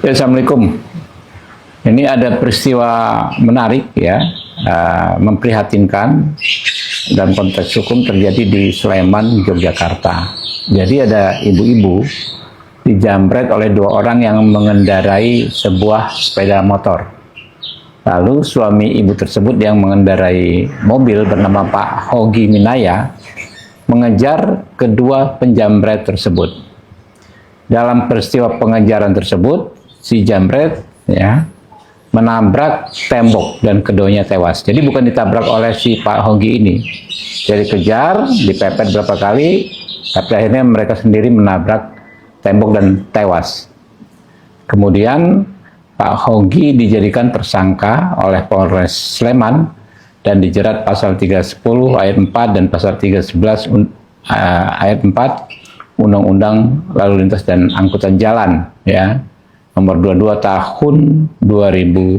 Ya, Assalamualaikum. Ini ada peristiwa menarik ya, memprihatinkan dan konteks hukum terjadi di Sleman, Yogyakarta. Jadi ada ibu-ibu dijamret oleh dua orang yang mengendarai sebuah sepeda motor. Lalu suami ibu tersebut yang mengendarai mobil bernama Pak Hogi Minaya mengejar kedua penjamret tersebut. Dalam peristiwa pengejaran tersebut, si jambret ya menabrak tembok dan keduanya tewas. Jadi bukan ditabrak oleh si Pak Hogi ini. Jadi kejar, dipepet berapa kali, tapi akhirnya mereka sendiri menabrak tembok dan tewas. Kemudian Pak Hogi dijadikan tersangka oleh Polres Sleman dan dijerat pasal 310 ayat 4 dan pasal 311 ayat 4 Undang-Undang Lalu Lintas dan Angkutan Jalan ya, nomor 22 tahun 2009.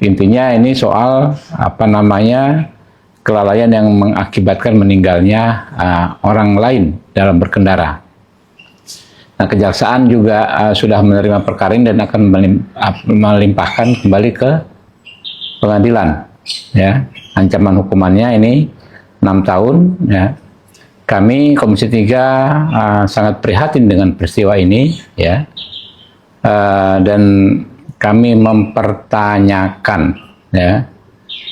Intinya ini soal kelalaian yang mengakibatkan meninggalnya orang lain dalam berkendara. Nah, kejaksaan juga sudah menerima perkara ini dan akan melimpahkan kembali ke pengadilan ya. Ancaman hukumannya ini 6 tahun ya. Kami Komisi 3 sangat prihatin dengan peristiwa ini ya, dan kami mempertanyakan ya,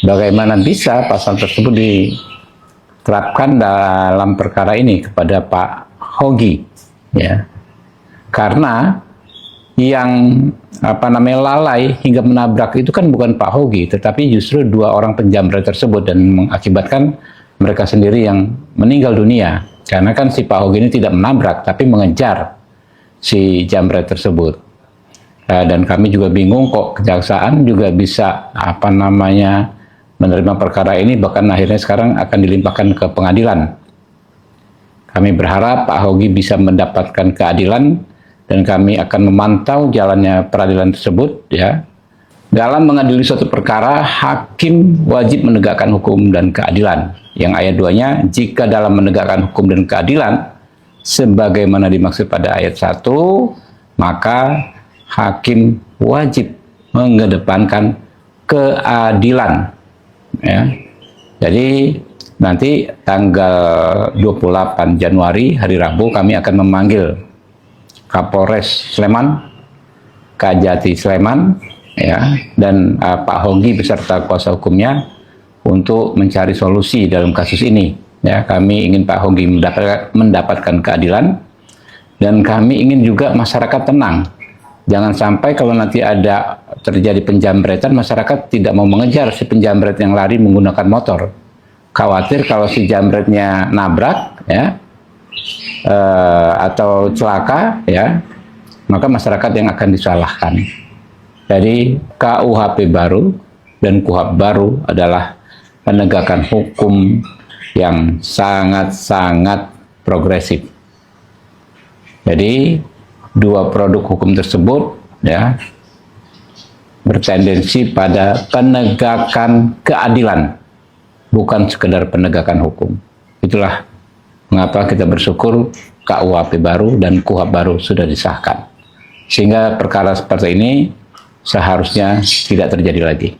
bagaimana bisa pasal tersebut diterapkan dalam perkara ini kepada Pak Hogi ya, karena yang lalai hingga menabrak itu kan bukan Pak Hogi, tetapi justru dua orang penjamret tersebut dan mengakibatkan mereka sendiri yang meninggal dunia. Karena kan si Pak Hogi ini tidak menabrak, tapi mengejar si jambret tersebut. Dan kami juga bingung kok kejaksaan juga bisa menerima perkara ini, bahkan akhirnya sekarang akan dilimpahkan ke pengadilan. Kami berharap Pak Hogi bisa mendapatkan keadilan dan kami akan memantau jalannya peradilan tersebut ya. Dalam mengadili suatu perkara, hakim wajib menegakkan hukum dan keadilan. Yang ayat 2-nya, jika dalam menegakkan hukum dan keadilan, sebagaimana dimaksud pada ayat 1, maka hakim wajib mengedepankan keadilan. Ya. Jadi nanti tanggal 28 Januari, hari Rabu, kami akan memanggil Kapolres Sleman, Kajati Sleman, ya, dan Pak Hogi beserta kuasa hukumnya untuk mencari solusi dalam kasus ini. Ya, kami ingin Pak Hogi mendapatkan keadilan dan kami ingin juga masyarakat tenang. Jangan sampai kalau nanti ada terjadi penjambretan, masyarakat tidak mau mengejar si penjambret yang lari menggunakan motor. Khawatir kalau si jambretnya nabrak, ya, atau celaka, ya, maka masyarakat yang akan disalahkan. Jadi KUHP baru dan KUHP baru adalah penegakan hukum yang sangat-sangat progresif. Jadi dua produk hukum tersebut ya bertendensi pada penegakan keadilan, bukan sekedar penegakan hukum. Itulah mengapa kita bersyukur KUHP baru dan KUHP baru sudah disahkan. Sehingga perkara seperti ini seharusnya tidak terjadi lagi.